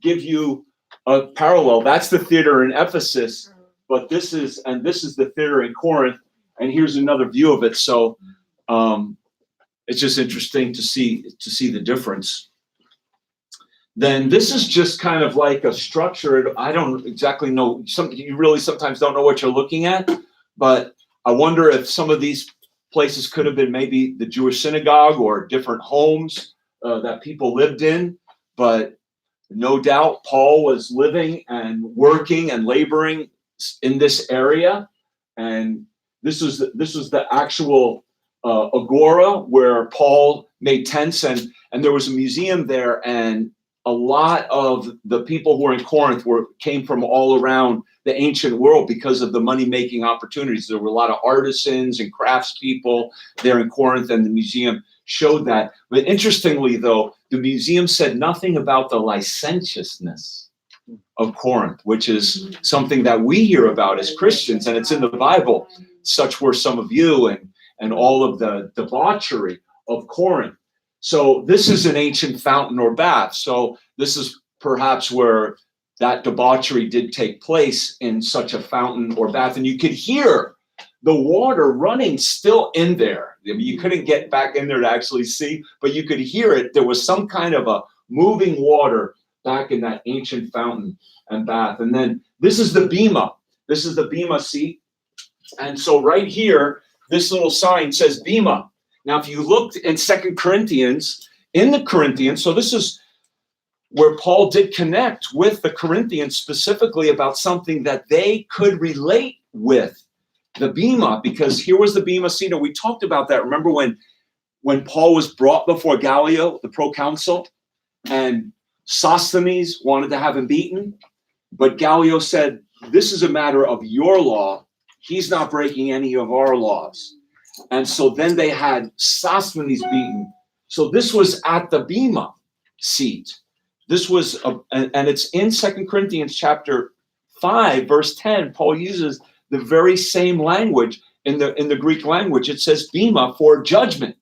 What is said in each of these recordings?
give you a parallel. That's the theater in Ephesus, but this is the theater in Corinth, and here's another view of it. So it's just interesting to see the difference. Then this is just kind of like a structured, I don't exactly know, you really sometimes don't know what you're looking at, but I wonder if some of these places could have been maybe the Jewish synagogue or different homes that people lived in, but no doubt Paul was living and working and laboring in this area, and this was the actual agora where Paul made tents, and there was a museum there, and a lot of the people who were in Corinth came from all around the ancient world because of the money-making opportunities. There were a lot of artisans and craftspeople there in Corinth, and the museum showed that. But interestingly, though, the museum said nothing about the licentiousness of Corinth, which is something that we hear about as Christians, and it's in the Bible. Such were some of you, and all of the debauchery of Corinth. So this is an ancient fountain or bath. So this is perhaps where that debauchery did take place, in such a fountain or bath. And you could hear the water running still in there. I mean, you couldn't get back in there to actually see, but you could hear it. There was some kind of a moving water back in that ancient fountain and bath. And then this is the bema. This is the bema seat. And so right here, this little sign says bema. Now, if you looked in 2 Corinthians, so this is where Paul did connect with the Corinthians specifically about something that they could relate with, the bema, because here was the bema seat. And we talked about that. Remember when Paul was brought before Gallio, the proconsul, and Sosthenes wanted to have him beaten, but Gallio said, this is a matter of your law. He's not breaking any of our laws. And so then they had Sosthenes beaten. So this was at the bema seat. This was, and it's in 2 Corinthians chapter 5, verse 10. Paul uses the very same language in the Greek language. It says bema for judgment,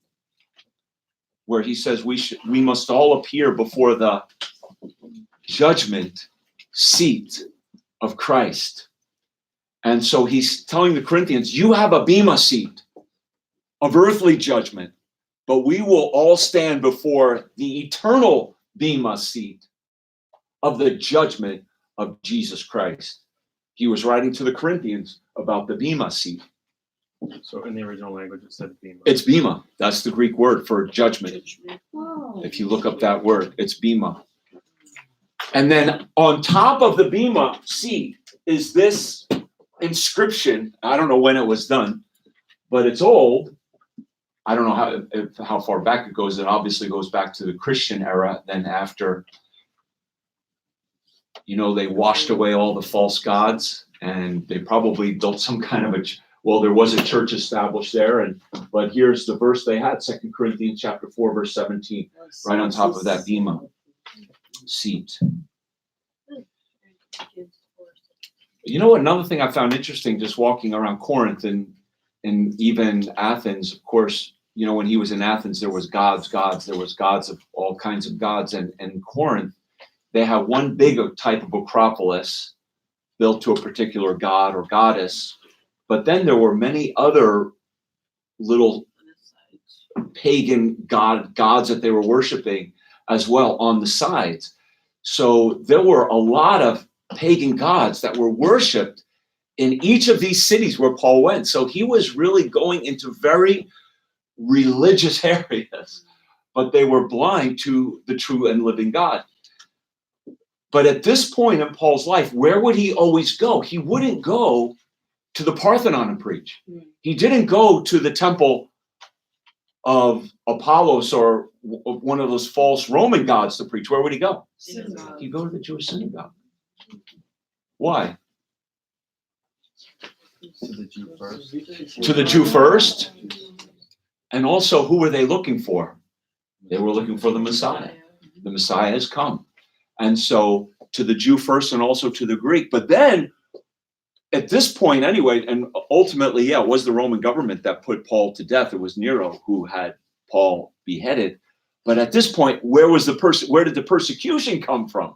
where he says we must all appear before the judgment seat of Christ. And so he's telling the Corinthians, you have a bema seat of earthly judgment, but we will all stand before the eternal bema seat of the judgment of Jesus Christ. He was writing to the Corinthians about the bema seat. So in the original language, it said bema. It's bema. That's the Greek word for judgment. Oh. If you look up that word, it's bema. And then on top of the bema seat is this inscription. I don't know when it was done, but it's old. I don't know how far back it goes. It obviously goes back to the Christian era. Then after, they washed away all the false gods, and they probably built some kind of there was a church established there. But here's the verse they had, 2 Corinthians chapter 4, verse 17, right on top of that bema seat. Another thing I found interesting just walking around Corinth and even Athens, of course, when he was in Athens, there was gods, there was gods of all kinds of gods. And in Corinth, they have one big type of acropolis built to a particular god or goddess. But then there were many other little pagan gods that they were worshiping as well on the sides. So there were a lot of pagan gods that were worshipped in each of these cities where Paul went. So he was really going into very religious areas, but they were blind to the true and living God. But at this point in Paul's life, where would he always go? He wouldn't go to the Parthenon and preach. He didn't go to the temple of Apollos or one of those false Roman gods to preach. Where would he go? Synagogue. He'd go to the Jewish synagogue. Why? To the Jew first. To the Jew first. And also, who were they looking for? They were looking for the Messiah. The Messiah has come. And so to the Jew first and also to the Greek. But then at this point anyway, and ultimately, it was the Roman government that put Paul to death. It was Nero who had Paul beheaded. But at this point, where did the persecution come from?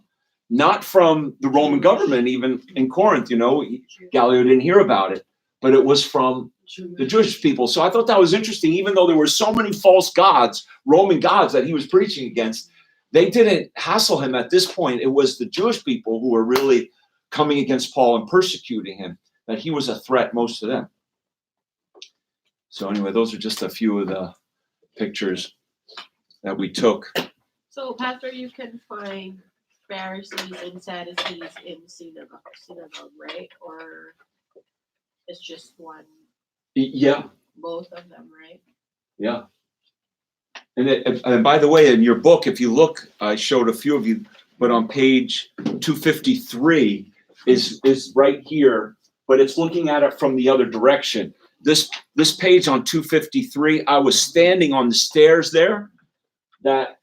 not from the Roman government, even in Corinth, Gallio didn't hear about it, but it was from the Jewish people. So I thought that was interesting. Even though there were so many false gods, Roman gods that he was preaching against, they didn't hassle him at this point. It was the Jewish people who were really coming against Paul and persecuting him, that he was a threat most to them. So anyway, those are just a few of the pictures that we took. So, Pastor, you can find Pharisees and Sadducees in synagogue, right? Or it's just one? Yeah. Both of them, right? Yeah. And by the way, in your book, if you look, I showed a few of you, but on page 253 is right here, but it's looking at it from the other direction. This page on 253, I was standing on the stairs there that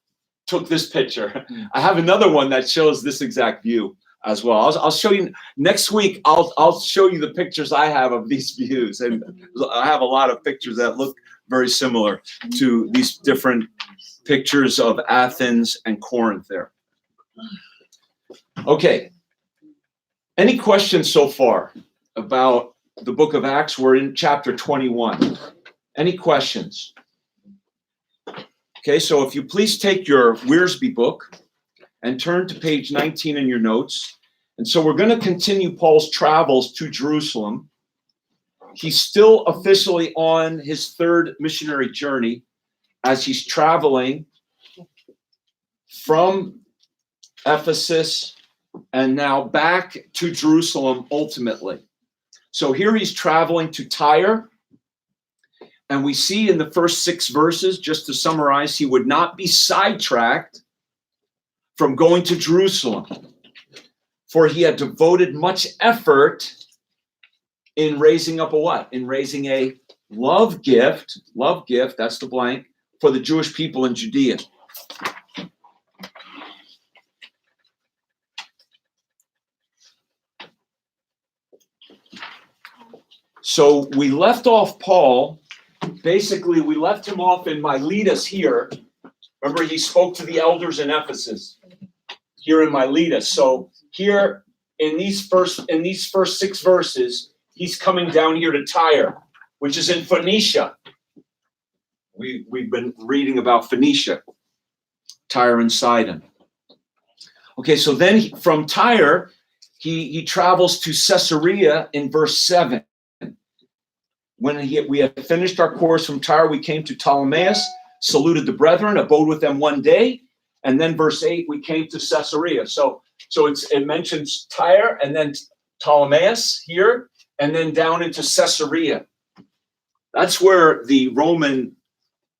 took this picture. I have another one that shows this exact view as well. I'll show you next week. I'll show you the pictures I have of these views, and I have a lot of pictures that look very similar to these different pictures of Athens and Corinth there. Okay. Any questions so far about the book of Acts? We're in chapter 21. Any questions? Okay, so if you please take your Wiersbe book and turn to page 19 in your notes. And so we're going to continue Paul's travels to Jerusalem. He's still officially on his third missionary journey as he's traveling from Ephesus and now back to Jerusalem ultimately. So here he's traveling to Tyre. And we see in the first 6 verses, just to summarize, he would not be sidetracked from going to Jerusalem, for he had devoted much effort in raising up a what? In raising a love gift, that's the blank, for the Jewish people in Judea. So we left off Paul. Basically, we left him off in Miletus here. Remember, he spoke to the elders in Ephesus here in Miletus. So here in these first 6 verses, he's coming down here to Tyre, which is in Phoenicia. We've been reading about Phoenicia, Tyre and Sidon. Okay, so then from Tyre, he travels to Caesarea in verse 7. When we had finished our course from Tyre, we came to Ptolemais, saluted the brethren, abode with them one day, and then verse 8, we came to Caesarea. So it mentions Tyre and then Ptolemais here, and then down into Caesarea. That's where the Roman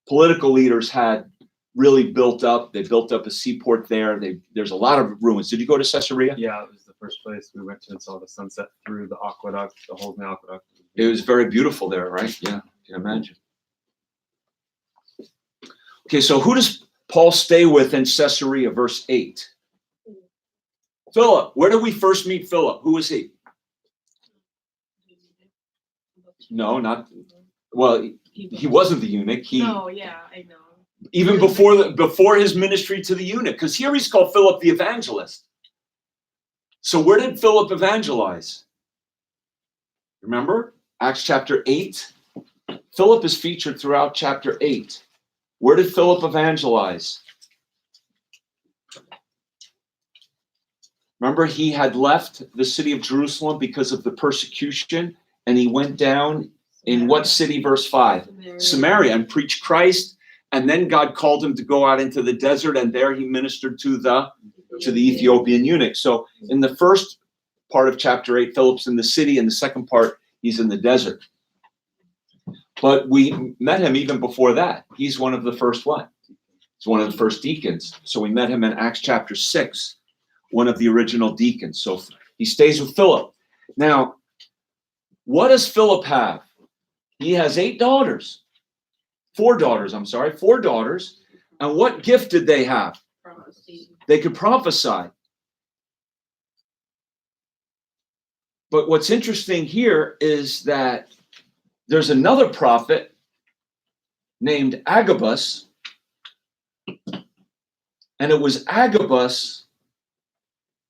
political leaders had really built up. They built up a seaport there. There's a lot of ruins. Did you go to Caesarea? Yeah, it was the first place we went to and saw the sunset through the aqueduct, the whole aqueduct. It was very beautiful there, right? Yeah, you can imagine. Okay, so who does Paul stay with in Caesarea, verse 8? Philip. Where did we first meet Philip? Who was he? No, not, well, he wasn't the eunuch. No, yeah, I know. Even before his ministry to the eunuch, because here he's called Philip the evangelist. So where did Philip evangelize? Remember? Acts chapter 8. Philip is featured throughout chapter 8. Where did Philip evangelize? Remember, he had left the city of Jerusalem because of the persecution, and he went down in what city, verse 5? Samaria, and preached Christ, and then God called him to go out into the desert, and there he ministered to the Ethiopian eunuch. So in the first part of chapter 8, Philip's in the city, and the second part, he's in the desert. But we met him even before that. He's one of the first what? He's one of the first deacons. So we met him in Acts chapter 6, one of the original deacons. So he stays with Philip. Now, what does Philip have? He has 4 daughters. And what gift did they have? Prophecy. They could prophesy. But what's interesting here is that there's another prophet named Agabus, and it was Agabus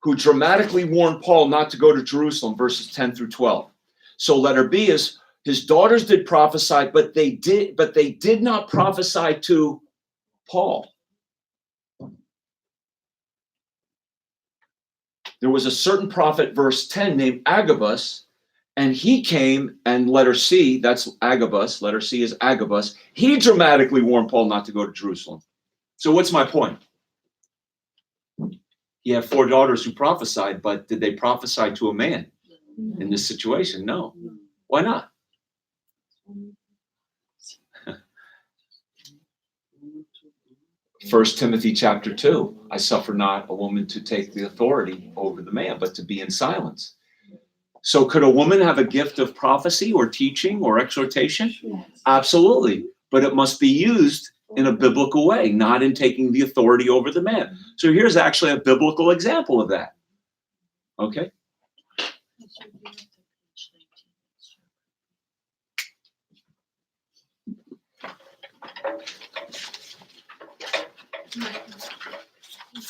who dramatically warned Paul not to go to Jerusalem, verses 10 through 12. So letter B is, his daughters did prophesy, but they did not prophesy to Paul. There was a certain prophet, verse 10, named Agabus, and he came, and letter C, that's Agabus, letter C is Agabus, he dramatically warned Paul not to go to Jerusalem. So what's my point? He had 4 daughters who prophesied, but did they prophesy to a man in this situation? No. Why not? First Timothy chapter 2, I suffer not a woman to take the authority over the man, but to be in silence. So could a woman have a gift of prophecy or teaching or exhortation? Yes. Absolutely. But it must be used in a biblical way, not in taking the authority over the man. So here's actually a biblical example of that. Okay?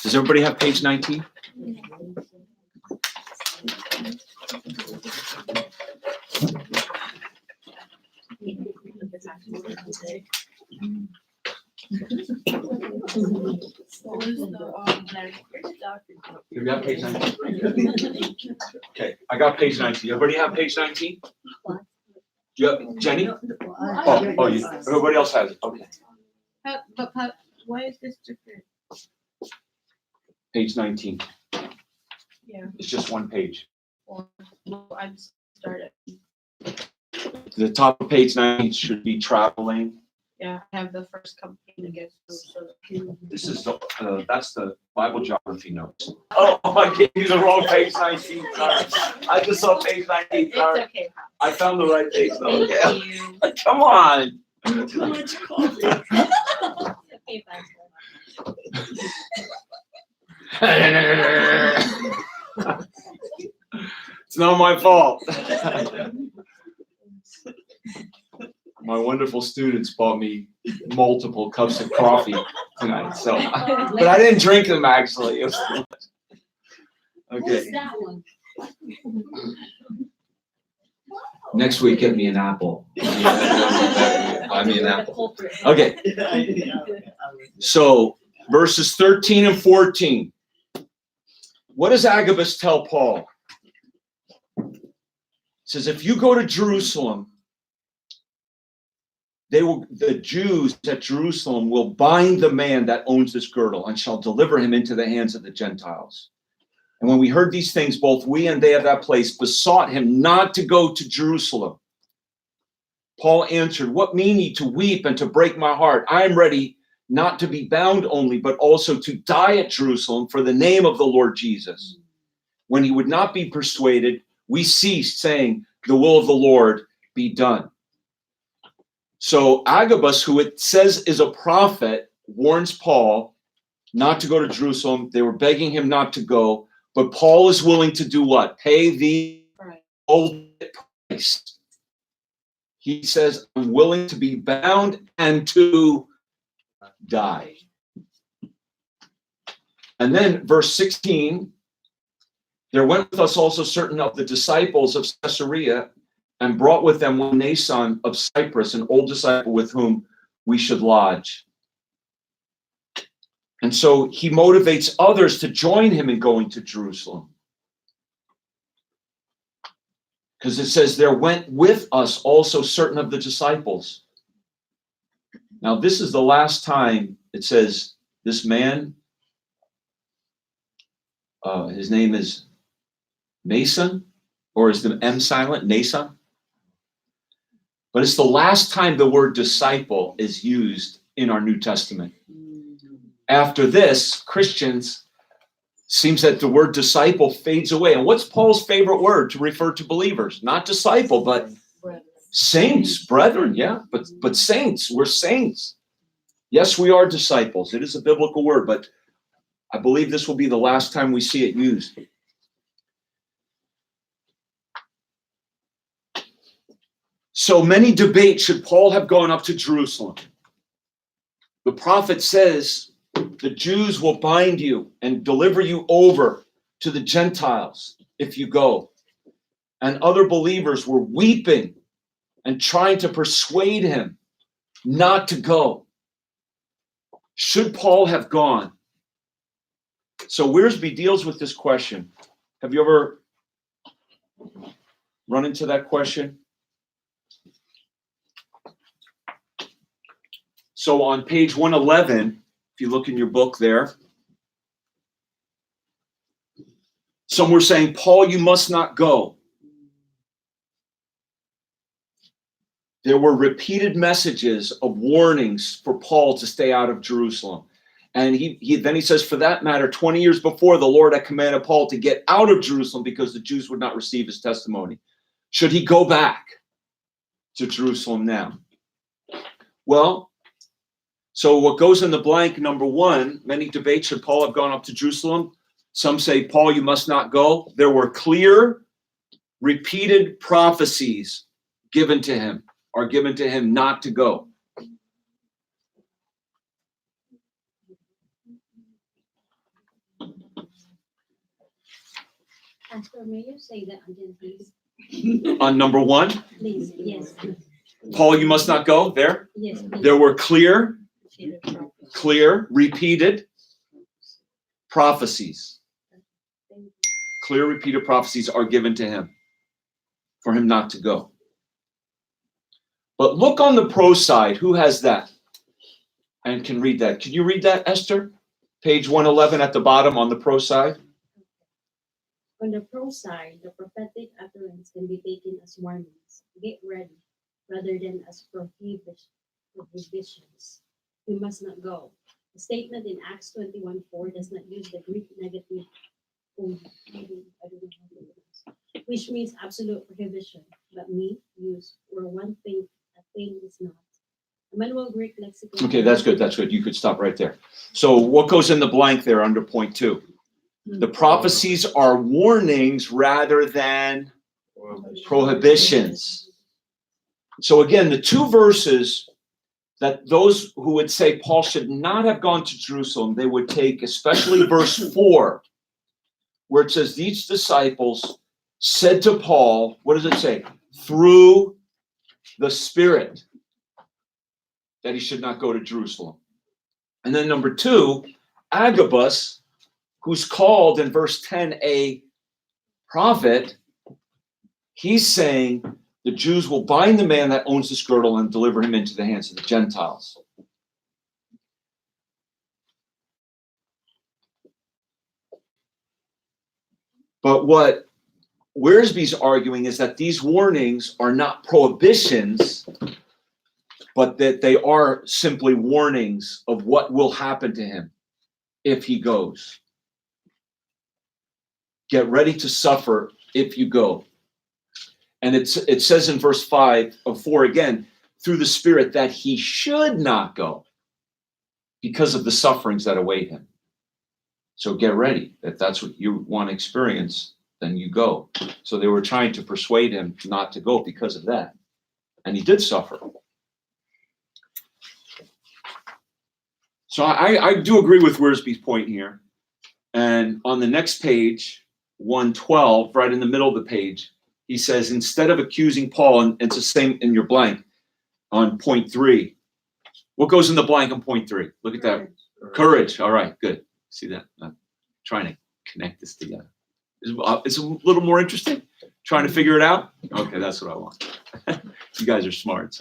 Does everybody have page 19? You got page 19? Okay, I got page 19. Everybody have page 19? You have, Jenny? Everybody else has it. Okay. But why is this different? Page 19. Yeah. It's just one page. Or I'm started. The top of page 19 should be traveling. Yeah, I have the first company against them. So This is the that's the Bible geography notes. Oh, I gave you the wrong page 19. Sorry. I just saw page 19. it's Sorry. okay. I found the right page. Though. Thank Yeah. you. Come on. Too much coffee. Okay, It's not my fault. My wonderful students bought me multiple cups of coffee tonight, so but I didn't drink them actually. It was, okay. That one. Next week, get me an apple. Buy me an apple. Okay. So verses 13 and 14. What does Agabus tell Paul? It says, if you go to Jerusalem, the Jews at Jerusalem will bind the man that owns this girdle and shall deliver him into the hands of the Gentiles. And when we heard these things, both we and they of that place besought him not to go to Jerusalem. Paul answered, what mean ye to weep and to break my heart? I am ready not to be bound only, but also to die at Jerusalem for the name of the Lord Jesus. When he would not be persuaded, we ceased, saying, the will of the Lord be done. So Agabus, who it says is a prophet, warns Paul not to go to Jerusalem. They were begging him not to go, but Paul is willing to do what? Pay the ultimate price. He says, I'm willing to be bound and to die. And then verse 16, there went with us also certain of the disciples of Caesarea, and brought with them one Nason of Cyprus, an old disciple with whom we should lodge. And so he motivates others to join him in going to Jerusalem. Because it says there went with us also certain of the disciples. Now this is the last time it says this man, his name is Nason, or is the M silent, Nason? But it's the last time the word disciple is used in our New Testament. After this, Christians, seems that the word disciple fades away. And what's Paul's favorite word to refer to believers? Not disciple, but saints, brethren, yeah. But saints, we're saints. Yes, we are disciples. It is a biblical word, but I believe this will be the last time we see it used. So many debate, should Paul have gone up to Jerusalem? The prophet says the Jews will bind you and deliver you over to the Gentiles if you go. And other believers were weeping and trying to persuade him not to go. Should Paul have gone? So Wiersbe deals with this question. Have you ever run into that question? So on page 111, if you look in your book there, some were saying, Paul, you must not go. There were repeated messages of warnings for Paul to stay out of Jerusalem. And he says, for that matter, 20 years before, the Lord had commanded Paul to get out of Jerusalem because the Jews would not receive his testimony. Should he go back to Jerusalem now? Well, so what goes in the blank, number one, many debate, should Paul have gone up to Jerusalem? Some say, Paul, you must not go. There were clear, repeated prophecies given to him not to go. Pastor, may you say that again, please? On number one, Please, yes. Paul, you must not go. There. Yes, please. There were clear, repeated prophecies. Clear, repeated prophecies are given to him for him not to go. But look on the pro side. Who has that and can read that? Can you read that, Esther? Page 111 at the bottom on the pro side. On the pro side, the prophetic utterance can be taken as warnings. Get ready, rather than as prohibitions. You must not go. The statement in Acts 21:4 does not use the Greek negative, which means absolute prohibition, but may use where one thing a thing is not. Manual Greek lexicon. Okay, that's good. That's good. You could stop right there. So what goes in the blank there under point 2? The prophecies are warnings rather than prohibitions. So again, the two verses that those who would say Paul should not have gone to Jerusalem, they would take especially verse 4, where it says, these disciples said to Paul, what does it say? Through the Spirit, that he should not go to Jerusalem. And then number 2, Agabus, who's called in verse 10 a prophet, he's saying the Jews will bind the man that owns this girdle and deliver him into the hands of the Gentiles. But what Wiersbe's arguing is that these warnings are not prohibitions, but that they are simply warnings of what will happen to him if he goes. Get ready to suffer if you go. And it says in verse 5 of 4 again, through the Spirit, that he should not go because of the sufferings that await him. So get ready. If that's what you want to experience, then you go. So they were trying to persuade him not to go because of that. And he did suffer. So I do agree with Wiersbe's point here. And on the next page, 112, right in the middle of the page, he says, instead of accusing Paul, and it's the same in your blank on point 3. What goes in the blank on point 3? Look at that. Courage. All right, good. See that? I'm trying to connect this together. It's a little more interesting. Trying to figure it out. Okay, that's what I want. You guys are smart.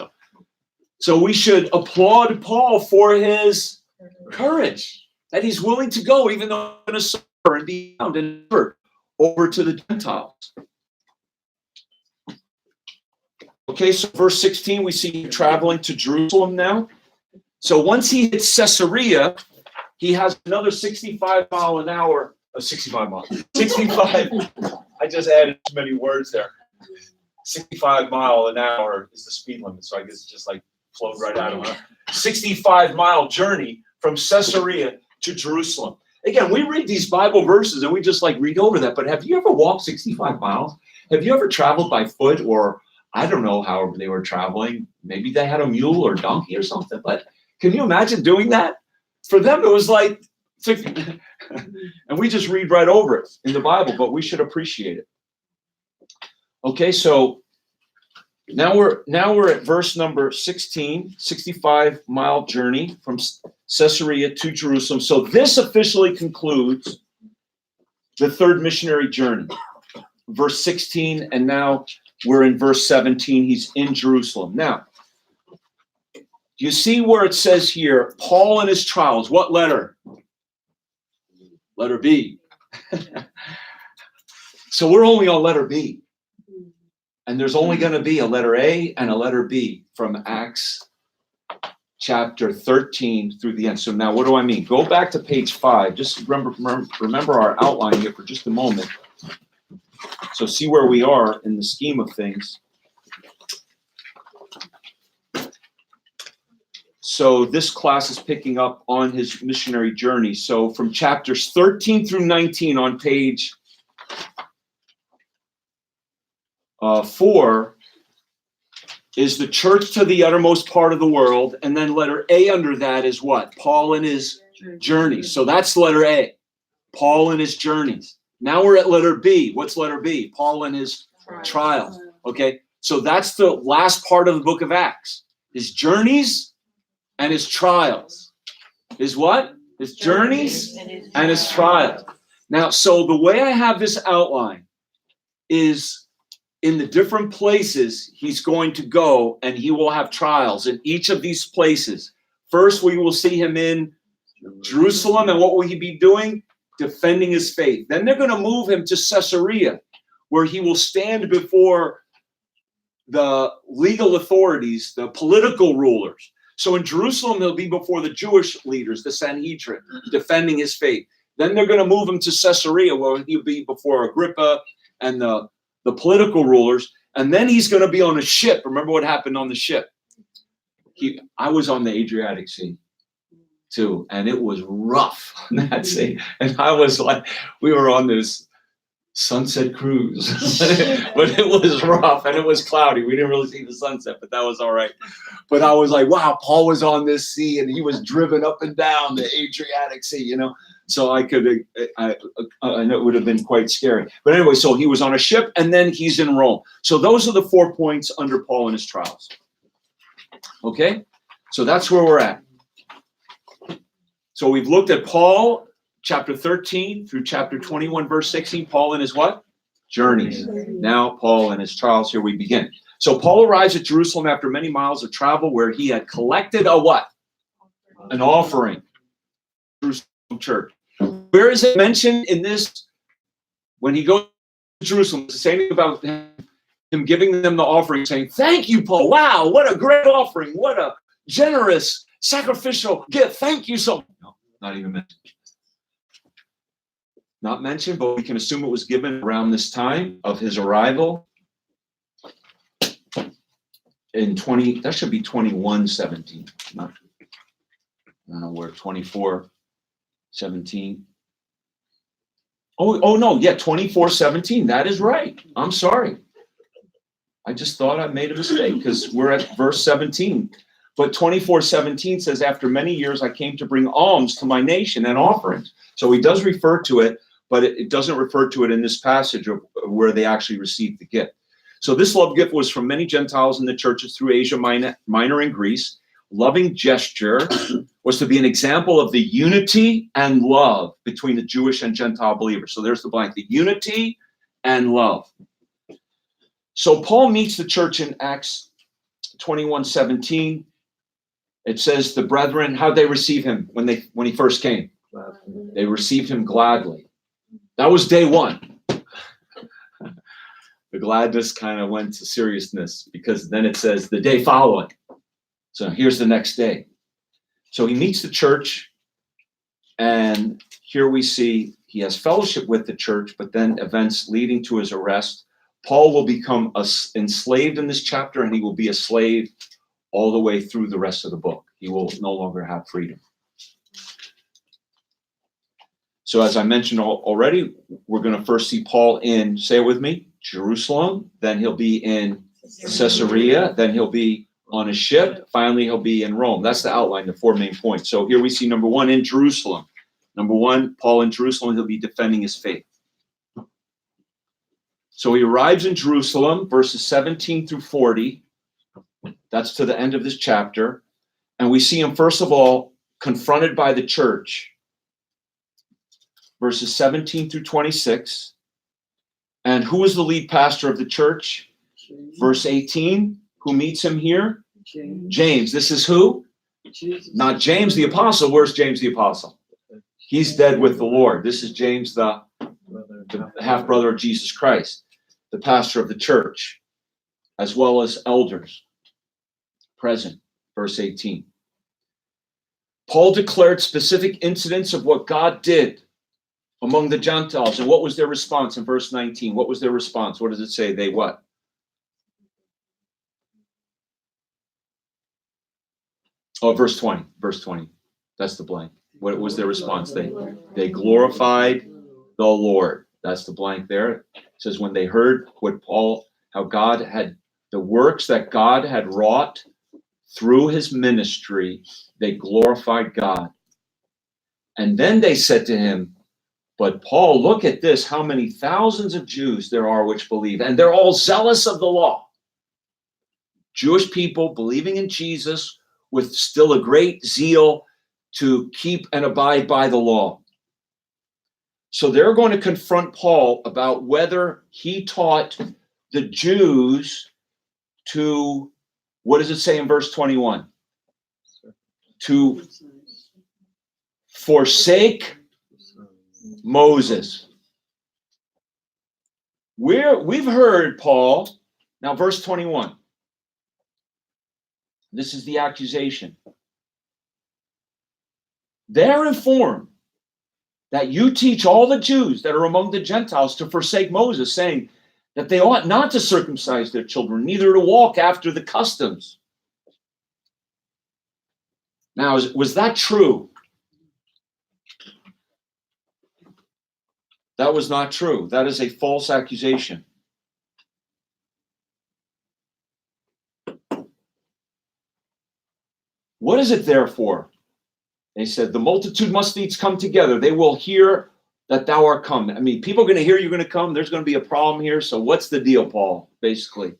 So we should applaud Paul for his courage, that he's willing to go, even though he's going to suffer and be bound and delivered over to the Gentiles. Okay, so verse 16, we see him traveling to Jerusalem now. So once he hits Caesarea, he has another 65 miles. I just added too many words there. 65 mile an hour is the speed limit, so I guess it just like flowed right out of my 65-mile journey from Caesarea to Jerusalem. Again, we read these Bible verses and we just like read over that, but have you ever walked 65 miles? Have you ever traveled by foot, or I don't know how they were traveling? Maybe they had a mule or donkey or something, but can you imagine doing that? For them, it was like It's like, and we just read right over it in the Bible, but we should appreciate it. Okay, so now we're at verse number 16, 65-mile journey from Caesarea to Jerusalem. So this officially concludes the third missionary journey. Verse 16, and now we're in verse 17. He's in Jerusalem. Now, you see where it says here, Paul and his trials. What letter? Letter B. So we're only on letter B. And there's only going to be a letter A and a letter B from Acts chapter 13 through the end. So now what do I mean? Go back to page 5. Just remember our outline here for just a moment. So see where we are in the scheme of things. So this class is picking up on his missionary journey. So from chapters 13 through 19 on page 4 is the church to the uttermost part of the world. And then letter A under that is what? Paul and his journeys. So that's letter A. Paul and his journeys. Now we're at letter B. What's letter B? Paul and his trials. Okay. So that's the last part of the book of Acts. His journeys and his trials. His what? His journeys and his trials. Now, so the way I have this outline is in the different places he's going to go, and he will have trials in each of these places. First, we will see him in Jerusalem, and what will he be doing? Defending his faith. Then they're going to move him to Caesarea, where he will stand before the legal authorities, the political rulers. So in Jerusalem, he'll be before the Jewish leaders, the Sanhedrin, defending his faith. Then they're going to move him to Caesarea, where he'll be before Agrippa and the political rulers. And then he's going to be on a ship. Remember what happened on the ship? I was on the Adriatic Sea too, and it was rough on that sea. And I was like, we were on this sunset cruise, but it was rough and it was cloudy. We didn't really see the sunset, but that was all right. But I was like, wow, Paul was on this sea and he was driven up and down the Adriatic Sea, you know. So I know it would have been quite scary. But anyway, so he was on a ship and then he's in Rome. So those are the 4 points under Paul and his trials. Okay, so that's where we're at. So we've looked at Paul, chapter 13 through chapter 21, verse 16. Paul and his what? Journeys. Now Paul and his trials. Here we begin. So Paul arrives at Jerusalem after many miles of travel, where he had collected a what? An offering. Jerusalem church. Where is it mentioned in this? When he goes to Jerusalem, it's saying about him giving them the offering, saying, "Thank you, Paul. Wow, what a great offering. What a generous, sacrificial gift. Thank you so much." No, not even mentioned. Not mentioned, but we can assume it was given around this time of his arrival. In that should be 21:17. Not, I don't know where 24:17. Oh no, yeah, 24:17. That is right. I'm sorry. I just thought I made a mistake because we're at verse 17. But 24:17 says, after many years I came to bring alms to my nation and offerings. So he does refer to it, but it doesn't refer to it in this passage of where they actually received the gift. So this love gift was from many Gentiles in the churches through Asia Minor and Greece. Loving gesture was to be an example of the unity and love between the Jewish and Gentile believers. So there's the blank, the unity and love. So Paul meets the church in Acts 21:17. It says the brethren, how'd they receive him when he first came? They received him gladly. That was day one. The gladness kind of went to seriousness because then it says the day following. So here's the next day. So he meets the church, and here we see he has fellowship with the church, but then events leading to his arrest. Paul will become enslaved in this chapter, and he will be a slave all the way through the rest of the book. He will no longer have freedom. So as I mentioned already, we're going to first see Paul in, say it with me, Jerusalem. Then he'll be in Caesarea. Then he'll be on a ship. Finally, he'll be in Rome. That's the outline, the 4 main points. So here we see number 1 in Jerusalem. Number one, Paul in Jerusalem, he'll be defending his faith. So he arrives in Jerusalem, verses 17 through 40. That's to the end of this chapter. And we see him, first of all, confronted by the church. Verses 17 through 26. And who is the lead pastor of the church? Verse 18. Who meets him here? James. This is who? Not James the apostle. Where's James the apostle? He's dead with the Lord. This is James, the half-brother of Jesus Christ, the pastor of the church, as well as elders present. Verse 18. Paul declared specific incidents of what God did among the Gentiles. And what was their response in verse 19? What was their response? What does it say? They what? Oh, verse 20. Verse 20. That's the blank. What was their response? They glorified the Lord. That's the blank there. It says when they heard how God had, the works that God had wrought through his ministry, they glorified God. And then they said to him, but Paul, look at this, how many thousands of Jews there are which believe, and they're all zealous of the law. Jewish people believing in Jesus with still a great zeal to keep and abide by the law. So they're going to confront Paul about whether he taught the Jews to, what does it say in verse 21? To forsake Moses. We've heard Paul, now verse 21. This is the accusation. They're informed that you teach all the Jews that are among the Gentiles to forsake Moses, saying that they ought not to circumcise their children, neither to walk after the customs. Now, was that true? That was not true. That is a false accusation. What is it there for? They said, the multitude must needs come together. They will hear that thou art come. I mean, people are going to hear you're going to come. There's going to be a problem here. So what's the deal, Paul, basically?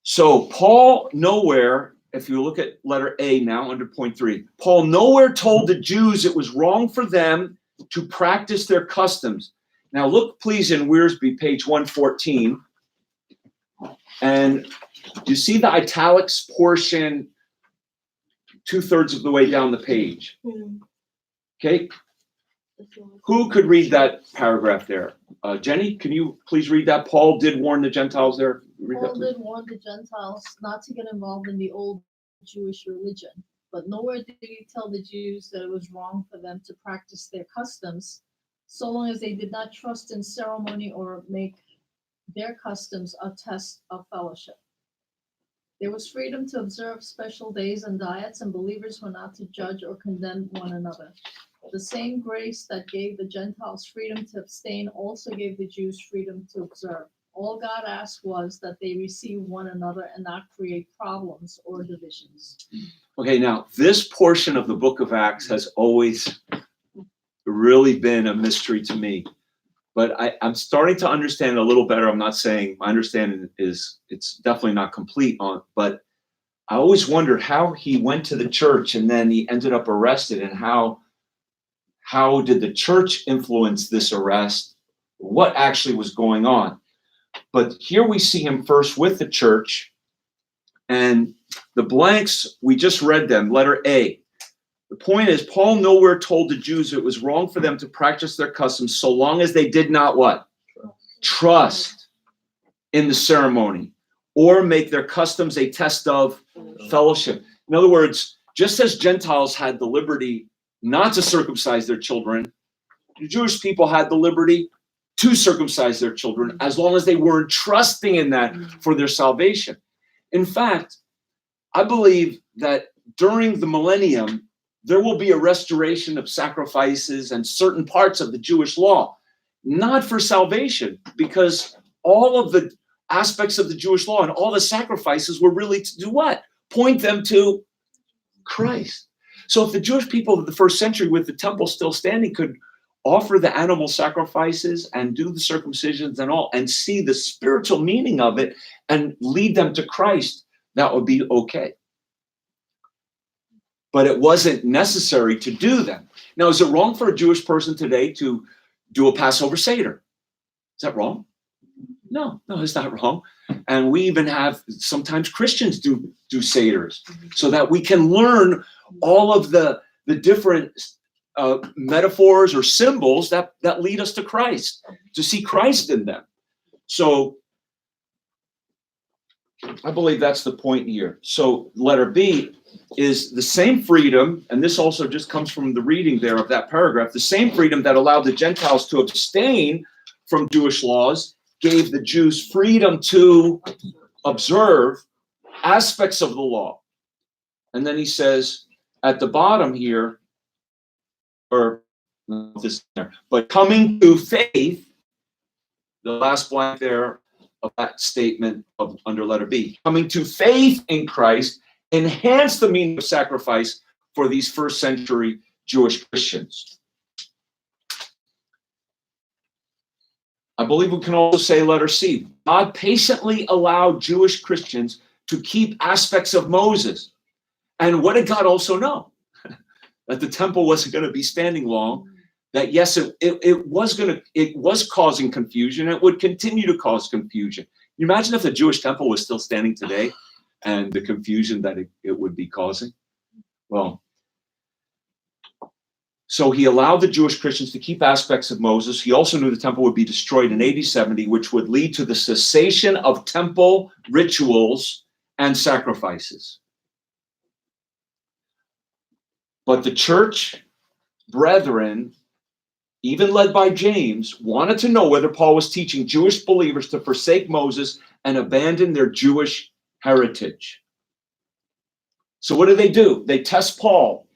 So Paul nowhere, if you look at letter A now under point 3, Paul nowhere told the Jews it was wrong for them to practice their customs. Now look, please, in Wearsby, page 114. And you see the italics portion 2/3 of the way down the page. Okay. Who could read that paragraph there? Jenny, can you please read that? Paul did warn the Gentiles there. Read that, Paul please. did warn the Gentiles not to get involved in the old Jewish religion, but nowhere did he tell the Jews that it was wrong for them to practice their customs, so long as they did not trust in ceremony or make their customs a test of fellowship. There was freedom to observe special days and diets, and believers were not to judge or condemn one another. The same grace that gave the Gentiles freedom to abstain also gave the Jews freedom to observe. All God asked was that they receive one another and not create problems or divisions. Okay, now this portion of the book of Acts has always really been a mystery to me. But I'm starting to understand a little better. I'm not saying my understanding is it's definitely not complete on, but I always wondered how he went to the church and then he ended up arrested, and how did the church influence this arrest? What actually was going on? But here we see him first with the church, and the blanks, we just read them, letter A. The point is, Paul nowhere told the Jews it was wrong for them to practice their customs so long as they did not what? Trust in the ceremony or make their customs a test of fellowship. In other words, just as Gentiles had the liberty not to circumcise their children, the Jewish people had the liberty to circumcise their children as long as they weren't trusting in that for their salvation. In fact, I believe that during the millennium, there will be a restoration of sacrifices and certain parts of the Jewish law, not for salvation, because all of the aspects of the Jewish law and all the sacrifices were really to do what? Point them to Christ. So if the Jewish people of the first century with the temple still standing could offer the animal sacrifices and do the circumcisions and all and see the spiritual meaning of it and lead them to Christ, that would be okay. But it wasn't necessary to do them. Now, is it wrong for a Jewish person today to do a Passover Seder? Is that wrong? No, it's not wrong. And we even have, sometimes Christians do Seders so that we can learn all of the different metaphors or symbols that lead us to Christ, to see Christ in them. So I believe that's the point here. So letter B is the same freedom, and this also just comes from the reading there of that paragraph, the same freedom that allowed the Gentiles to abstain from Jewish laws gave the Jews freedom to observe aspects of the law. And then he says at the bottom here, or this there, but coming to faith, the last blank there of that statement of under letter B, coming to faith in Christ enhanced the meaning of sacrifice for these first century Jewish Christians. I believe we can also say letter C. God patiently allowed Jewish Christians to keep aspects of Moses. And what did God also know? That the temple wasn't going to be standing long. That yes, it was causing confusion. It would continue to cause confusion. Can you imagine if the Jewish temple was still standing today and the confusion that it would be causing? Well, so he allowed the Jewish Christians to keep aspects of Moses. He also knew the temple would be destroyed in AD 70, which would lead to the cessation of temple rituals and sacrifices. But the church brethren, even led by James, wanted to know whether Paul was teaching Jewish believers to forsake Moses and abandon their Jewish heritage. So what do? They test Paul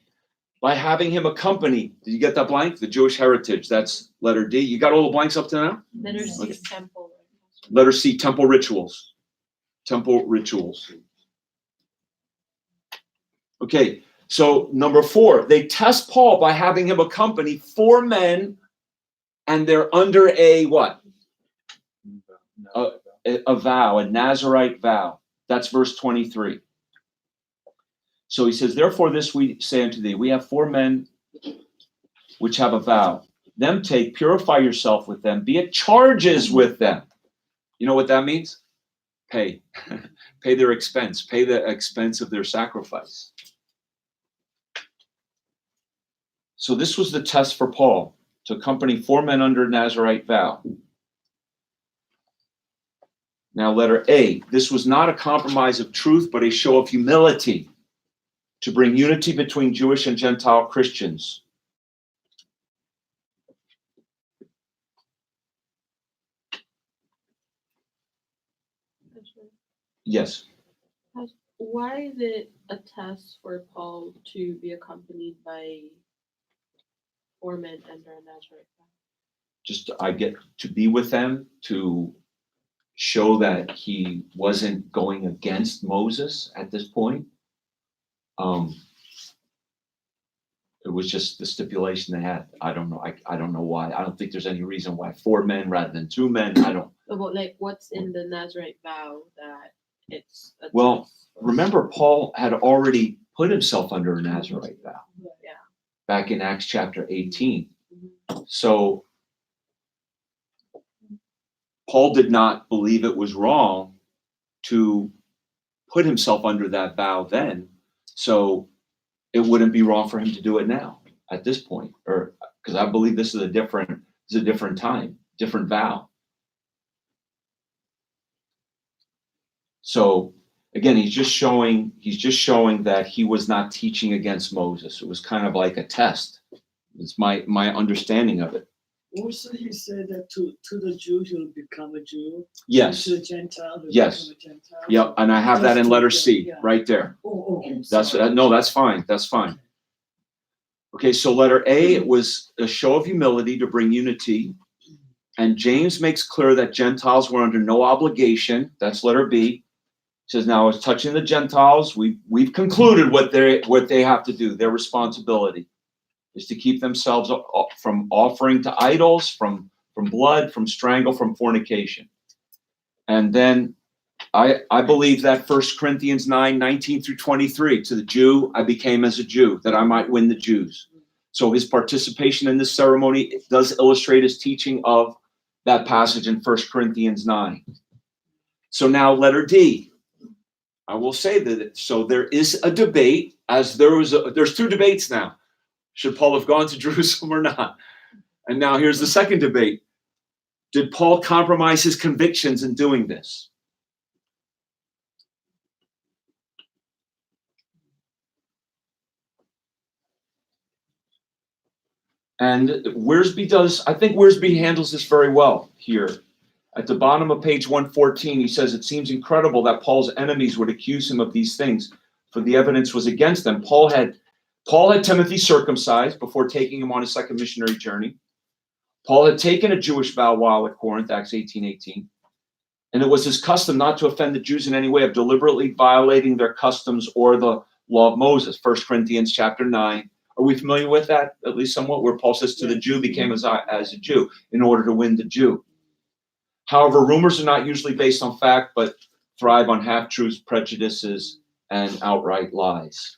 by having him accompany. Did you get that blank? The Jewish heritage. That's letter D. You got all the blanks up to now? Letter C is temple. Letter C, temple rituals. Temple rituals. Okay, so number 4, they test Paul by having him accompany 4 men, and they're under a what? A vow, a Nazirite vow. That's verse 23. So he says, therefore this we say unto thee, we have 4 men which have a vow. Them take, purify yourself with them, be at charges with them. You know what that means? Pay. Pay their expense. Pay the expense of their sacrifice. So this was the test for Paul, to accompany 4 men under Nazirite vow. Now letter A, this was not a compromise of truth, but a show of humility to bring unity between Jewish and Gentile Christians. Yes. Why is it a test for Paul to be accompanied by 4 men under a Nazarite vow? Just I get to be with them to show that he wasn't going against Moses at this point. It was just the stipulation they had. I don't know. I don't know why. I don't think there's any reason why 4 men rather than 2 men. I don't. But like, what's in the Nazarite vow that it's a Well, test for? remember, Paul had already put himself under a Nazirite vow Yeah. back in Acts chapter 18. Mhm. So Paul did not believe it was wrong to put himself under that vow then. So it wouldn't be wrong for him to do it now at this point, or because I believe this is a different time, different vow. So again, he's just showing that he was not teaching against Moses. It was kind of like a test. It's my understanding of it. Also, he said that to the Jew, he'll become a Jew. Yes. To the Gentile, he'll Yes. become a Gentile. Yep. And I have that in letter C right there. That's no, that's fine. That's fine. Okay, so letter A, it was a show of humility to bring unity. And James makes clear that Gentiles were under no obligation. That's letter B. says, now as touching the Gentiles, we've concluded what they have to do. Their responsibility is to keep themselves from offering to idols, from blood, from strangle, from fornication. And then I believe that 1 Corinthians 9:19 through 23, to the Jew, I became as a Jew, that I might win the Jews. So his participation in this ceremony does illustrate his teaching of that passage in 1 Corinthians 9. So now letter D. I will say that, so there is a debate, as there's two debates now. Should Paul have gone to Jerusalem or not? And now here's the second debate. Did Paul compromise his convictions in doing this? And I think Wiersbe handles this very well here. At the bottom of page 114, he says, it seems incredible that Paul's enemies would accuse him of these things, for the evidence was against them. Paul had Timothy circumcised before taking him on his second missionary journey. Paul had taken a Jewish vow while at Corinth, Acts 18:18. And it was his custom not to offend the Jews in any way of deliberately violating their customs or the law of Moses. 1 Corinthians chapter 9. Are we familiar with that, at least somewhat, where Paul says to the Jew became as a Jew in order to win the Jew? However, rumors are not usually based on fact, but thrive on half-truths, prejudices, and outright lies.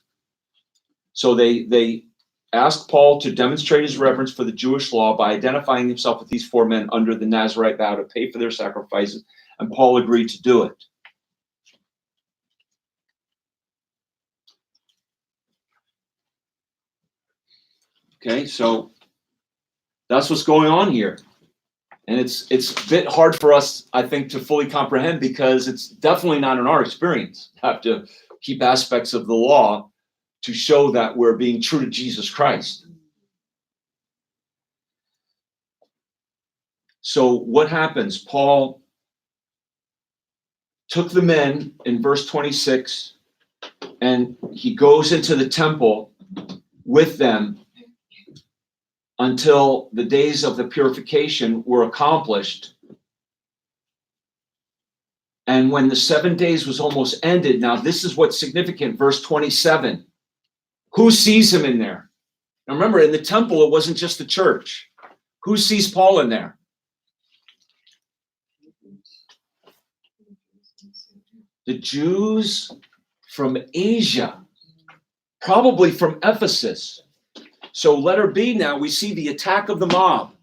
So they asked Paul to demonstrate his reverence for the Jewish law by identifying himself with these four men under the Nazirite vow to pay for their sacrifices, and Paul agreed to do it. Okay, so that's what's going on here. And it's a bit hard for us, I think, to fully comprehend, because it's definitely not in our experience. We have to keep aspects of the law to show that we're being true to Jesus Christ. So what happens? Paul took the men in verse 26, and he goes into the temple with them until the days of the purification were accomplished. And when the 7 days was almost ended, now this is what's significant, verse 27. Who sees him in there? Now remember, in the temple, it wasn't just the church. Who sees Paul in there? The Jews from Asia, probably from Ephesus. So letter B now, we see the attack of the mob.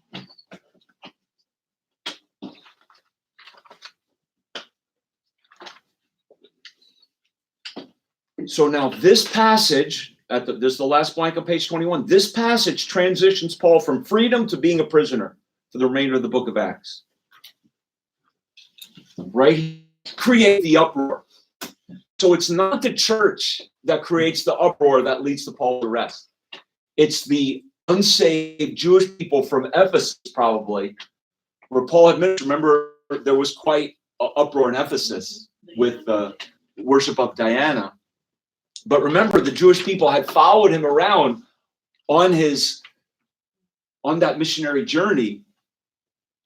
So now this passage, this is the last blank on page 21, this passage transitions Paul from freedom to being a prisoner for the remainder of the book of Acts. Right? Create the uproar. So it's not the church that creates the uproar that leads to Paul's arrest. It's the unsaved Jewish people from Ephesus, probably, where Paul admitted, remember, there was quite an uproar in Ephesus with the worship of Diana. But remember, the Jewish people had followed him around on that missionary journey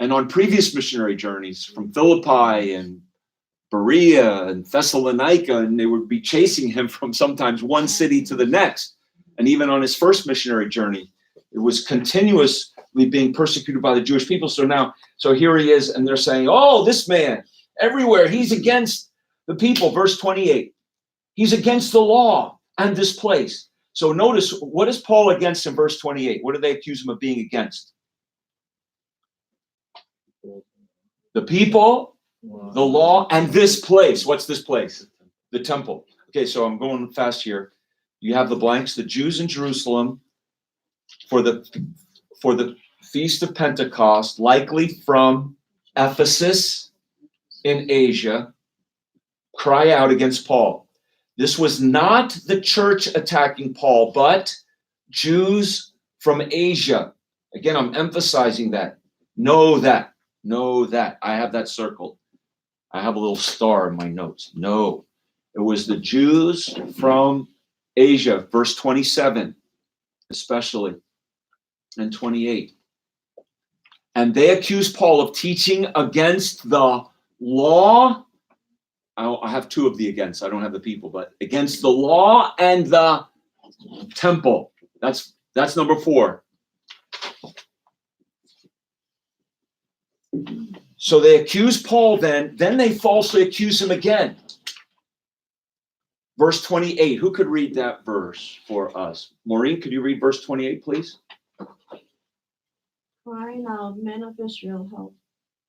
and on previous missionary journeys from Philippi and Berea and Thessalonica, and they would be chasing him from sometimes one city to the next. And even on his first missionary journey, it was continuously being persecuted by the Jewish people. So here he is, and they're saying, oh, this man, everywhere, he's against the people. Verse 28, he's against the law and this place. So notice, what is Paul against in verse 28? What do they accuse him of being against? The people, the law, and this place. What's this place? The temple. Okay, so I'm going fast here. You have the blanks, the Jews in Jerusalem for the Feast of Pentecost, likely from Ephesus in Asia, cry out against Paul. This was not the church attacking Paul, but Jews from Asia. Again, I'm emphasizing that. Know that. I have that circled. I have a little star in my notes. No, it was the Jews from Asia, verse 27, especially, and 28. And they accused Paul of teaching against the law. I have two of the against. I don't have the people, but against the law and the temple. That's number 4. So they accuse Paul then they falsely accuse him again. Verse 28. Who could read that verse for us? Maureen, could you read verse 28, please? Cry now, men of Israel, help.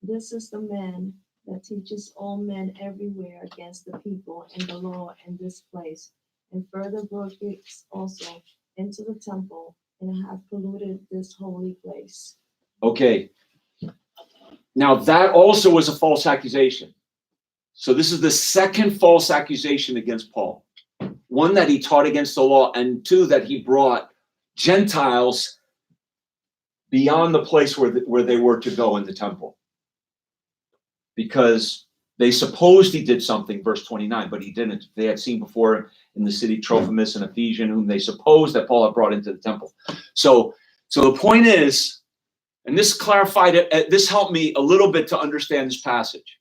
This is the man that teaches all men everywhere against the people and the law in this place, and further brought Greeks also into the temple, and have polluted this holy place. Okay. Now that also was a false accusation. So this is the second false accusation against Paul. One, that he taught against the law, and 2, that he brought Gentiles beyond the place where they were to go in the temple. Because they supposed he did something, verse 29, but he didn't. They had seen before in the city Trophimus and Ephesian, whom they supposed that Paul had brought into the temple. So the point is, and this clarified it, this helped me a little bit to understand this passage,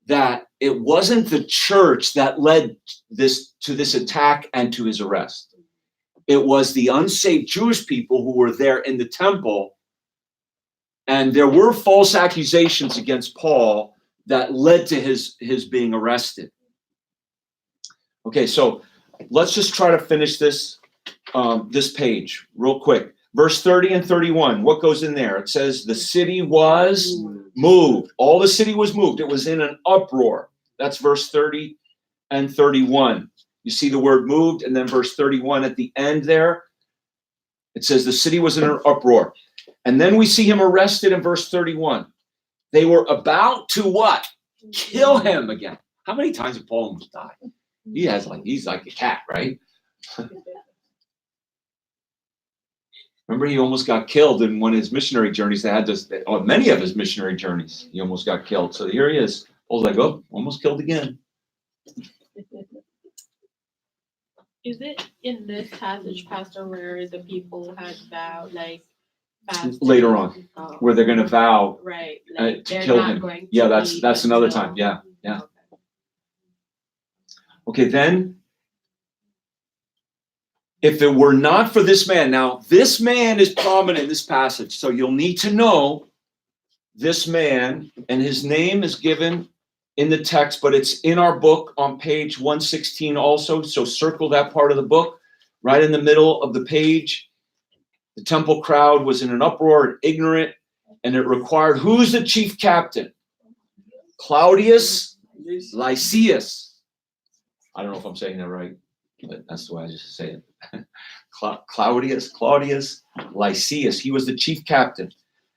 that it wasn't the church that led to this attack and to his arrest. It was the unsaved Jewish people who were there in the temple, and there were false accusations against Paul that led to his being arrested. Okay, so let's just try to finish this page real quick. Verse 30 and 31, what goes in there? It says the city was moved. All the city was moved. It was in an uproar. That's verse 30 and 31. You see the word moved, and then verse 31 at the end there, it says the city was in an uproar. And then we see him arrested in verse 31. They were about to what? Kill him again. How many times did Paul almost die? He's like a cat, right? Remember, he almost got killed in one of his missionary journeys. Many of his missionary journeys, he almost got killed. So here he is. Paul's like, oh, almost killed again. Is it in this passage, Pastor, where the people had vowed, like, fasted? Later on, where they're going to vow right, to like they're kill not him. going to Yeah, that's eat another until- time. Yeah. Okay. Okay, then, if it were not for this man, now this man is prominent in this passage, so you'll need to know this man, and his name is given in the text, but it's in our book on page 116 also, so circle that part of the book. Right in the middle of the page, the temple crowd was in an uproar and ignorant, and it required, who's the chief captain? Claudius Lysias. I don't know if I'm saying that right, but that's the way I just say it. Claudius Lysias. He was the chief captain.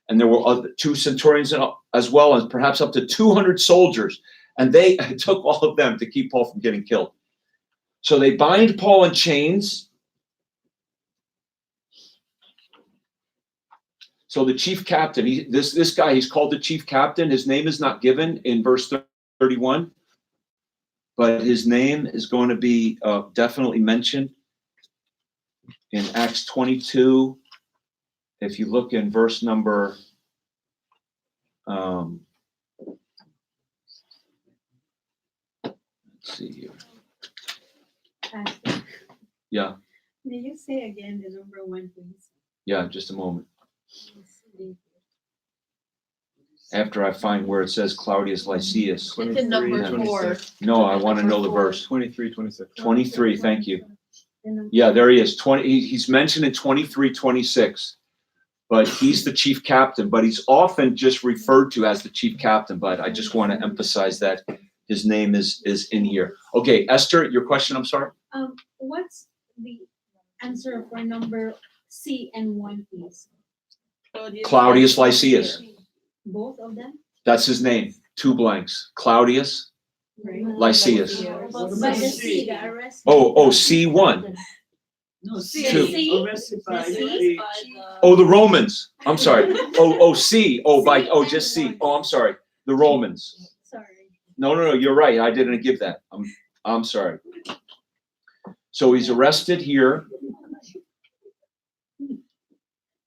And there were 2 centurions as well as perhaps up to 200 soldiers. And they took all of them to keep Paul from getting killed. So they bind Paul in chains. So the chief captain, this guy, he's called the chief captain. His name is not given in verse 31. But his name is going to be definitely mentioned in Acts 22. If you look in verse number, let's see here. Pastor, Yeah, may you say again the number 1, please? yeah, just a moment. Yes, After I find where it says Claudius Lysias. It's in number 4. No, I want to know the verse. 23, 26. 23, thank you. the number- Yeah, there he is. He's mentioned in 23, 26. But he's the chief captain, but he's often just referred to as the chief captain. But I just want to emphasize that his name is in here. Okay, Esther, your question, I'm sorry? What's the answer for number C and 1, please? Claudius Lysias. Both of them? That's his name. 2 blanks. Claudius Right. Lysias. But But the C, the arrest. Oh, C1. No, Two. see, arrested by See? the Oh, the Romans. I'm sorry. C. Just C. Oh, I'm sorry. The Romans. Sorry. No, you're right. I didn't give that. I'm sorry. So he's arrested here.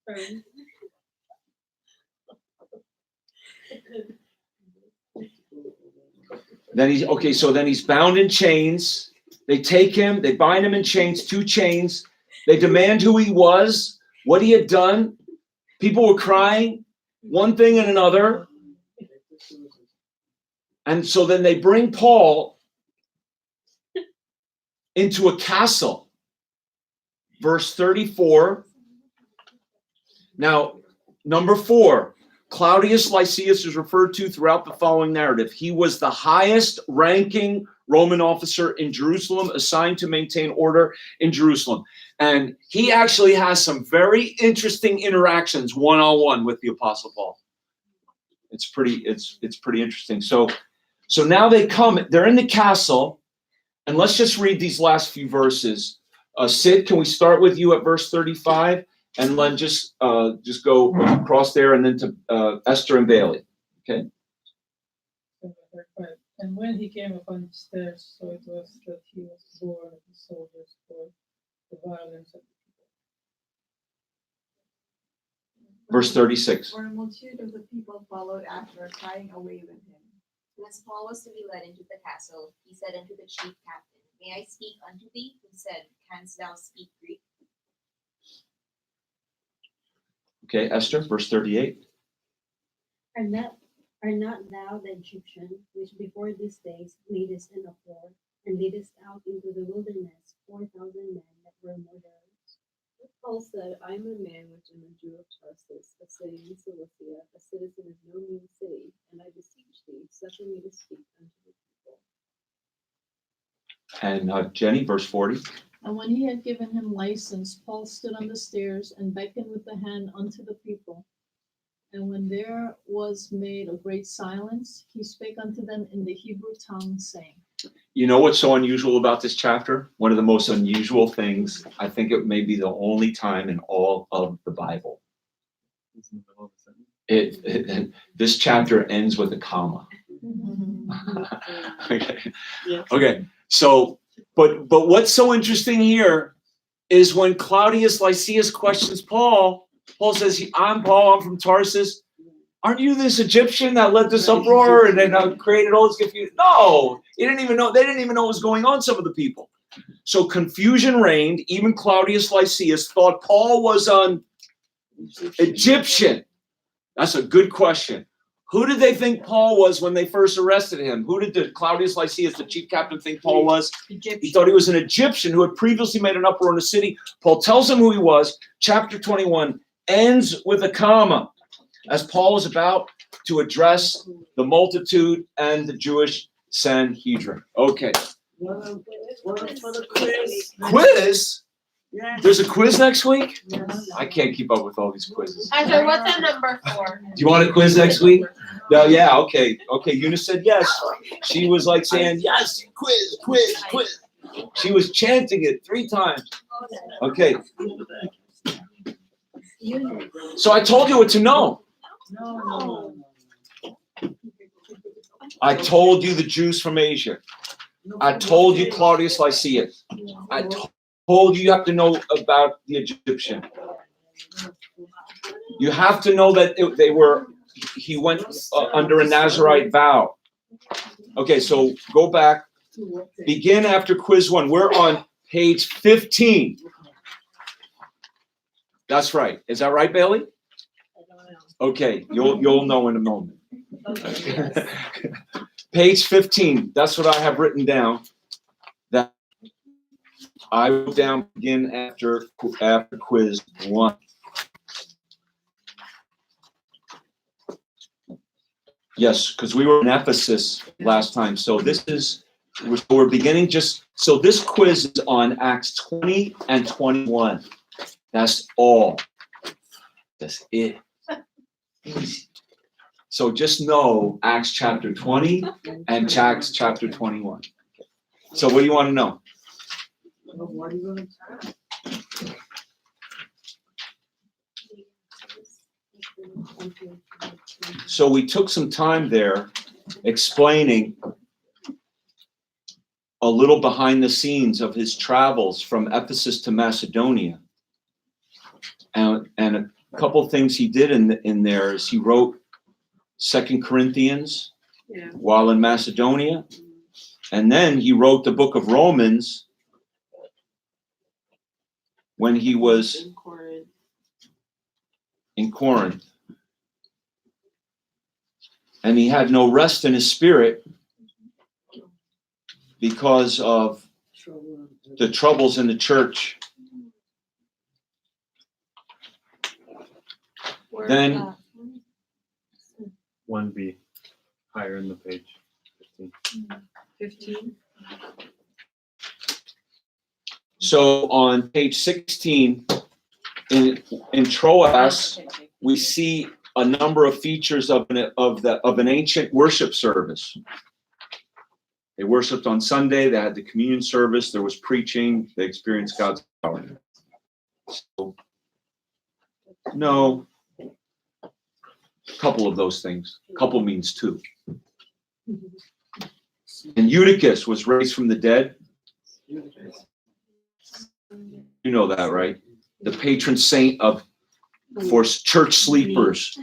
Sorry. then he's bound in chains. They take him, they bind him in chains, 2 chains. They demand who he was, what he had done. People were crying, one thing and another. And so then they bring Paul into a castle. Verse 34. Now, number 4, Claudius Lysias is referred to throughout the following narrative. He was the highest ranking Roman officer in Jerusalem, assigned to maintain order in Jerusalem. And he actually has some very interesting interactions one-on-one with the Apostle Paul. It's pretty interesting. So now they're in the castle, and let's just read these last few verses. Sid, can we start with you at verse 35? And then just go across there and then to Esther and Bailey. Okay. And when he came upon the stairs, so it was that he was bored of the soldiers for the violence of the people. Verse 36. For a multitude of the people followed after, crying away with him. As Paul was to be led into the castle, he said unto the chief captain, May I speak unto thee? Who said, Canst thou speak Greek? Okay, Esther, verse 38. Are not thou the Egyptian, which before these days madest an uproar, and leadest out into the wilderness 4,000 men that were murderers? Paul said, I am a man which am a Jew of Tarsus, a city in Cilicia, a citizen of no mean city, and I beseech thee, suffer me to speak unto the people. And Jenny, verse 40. And when he had given him license, Paul stood on the stairs and beckoned with the hand unto the people. And when there was made a great silence, he spake unto them in the Hebrew tongue, saying. You know what's so unusual about this chapter? One of the most unusual things, I think it may be the only time in all of the Bible. This chapter ends with a comma. Okay. So, but what's so interesting here is when Claudius Lysias questions Paul, Paul says, I'm Paul, I'm from Tarsus. Aren't you this Egyptian that led this uproar and then created all this confusion? No, they didn't even know what was going on, some of the people. So confusion reigned. Even Claudius Lysias thought Paul was an Egyptian. That's a good question. Who did they think Paul was when they first arrested him? Who did Claudius Lysias, the chief captain, think Paul was? Egyptian. He thought he was an Egyptian who had previously made an uproar in the city. Paul tells him who he was. Chapter 21 ends with a comma, as Paul is about to address the multitude and the Jewish Sanhedrin. Okay. For the quiz. Quiz? Yes. There's a quiz next week? Yes. I can't keep up with all these quizzes. Esther, what's the number 4? Do you want a quiz next week? No, yeah, okay. Okay, Eunice said yes. She was like saying, yes, quiz, quiz, quiz. She was chanting it 3 times. Okay. So I told you what to know. No. I told you the Jews from Asia. I told you Claudius Lysias. I told you have to know about the Egyptian. You have to know that he went under a Nazirite vow. Okay, so go back. Begin after quiz 1. We're on page 15. That's right. Is that right, Bailey? Okay, you'll know in a moment. Page 15. That's what I have written down. That I wrote down begin after quiz 1. Yes, because we were in Ephesus last time. So we're beginning so this quiz is on Acts 20 and 21. That's all. That's it. Easy. So just know Acts chapter 20 and Acts chapter 21. So what do you want to know? What are you going to So we took some time there explaining a little behind the scenes of his travels from Ephesus to Macedonia. And a couple things he did in there is he wrote 2 Corinthians while in Macedonia. And then he wrote the book of Romans when he was In Corinth. in Corinth. And he had no rest in his spirit because of the troubles in the church. Then 1B, higher in the page. 15. 15. So on page 16 in Troas, we see a number of features of an ancient worship service. They worshiped on Sunday. They had the communion service. There was preaching. They experienced God's power. So, no, a couple of those things. Couple means two. And Eutychus was raised from the dead. You know that, right? The patron saint for church sleepers.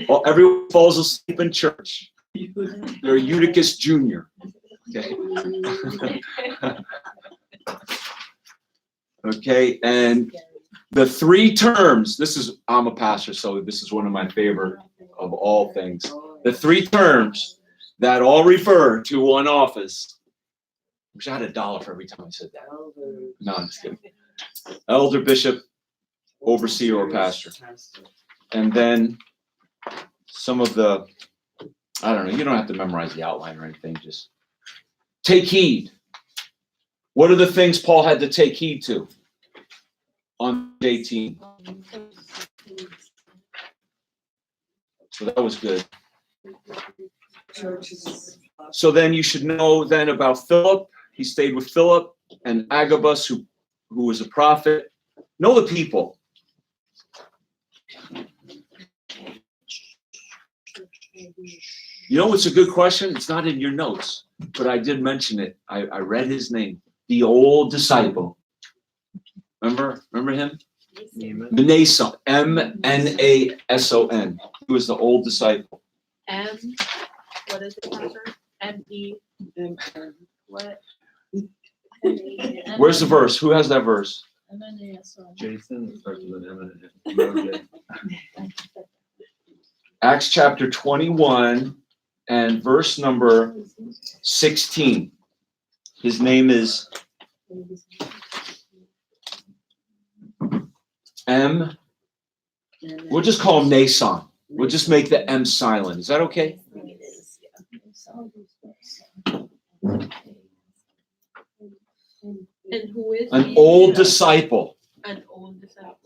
Well, everyone falls asleep in church. They're Eutychus Jr. Okay. Okay, and the three terms, I'm a pastor, so this is one of my favorite of all things. The three terms that all refer to one office. I wish I had $1 for every time I said that. No, I'm just kidding. Elder, bishop, overseer, or pastor. And then some of the, I don't know, you don't have to memorize the outline or anything, just take heed. What are the things Paul had to take heed to on 18? So that was good. So then you should know then about Philip. He stayed with Philip and Agabus, who was a prophet. Know the people. You know what's a good question? It's not in your notes, but I did mention it. I read his name. The old disciple. Remember him? Mnason. M-N-A-S-O-N. He was the old disciple. What is it, Pastor? M-E. What? Where's the verse? Who has that verse? Jason, it starts with an M and Acts chapter 21 and verse number 16. His name is M. We'll just call him Nason. We'll just make the M silent. Is that okay? And who is An old disciple. An old disciple.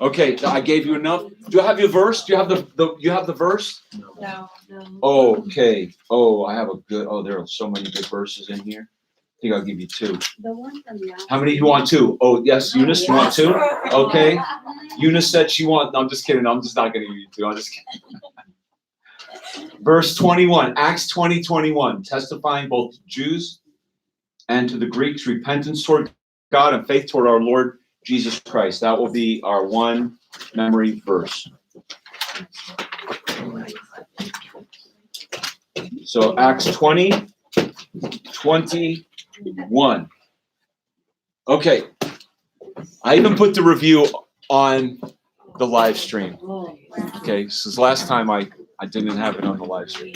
Okay, I gave you enough. Do you have your verse? Do you have you have the verse? No. Okay. Oh, I have a good. Oh, there are so many good verses in here. I think I'll give you two. The one from last. How many do you want? Two? Oh, yes, Eunice, you want two? Okay. Eunice said she wants. No, I'm just kidding. I'm just not going to give you two. I'm just kidding. Verse 21, Acts 20:21, testifying both to Jews and to the Greeks, repentance toward God and faith toward our Lord Jesus Christ. That will be our one memory verse. So Acts 20:21. Okay. I even put the review on the live stream. Okay, since last time I didn't have it on the live stream.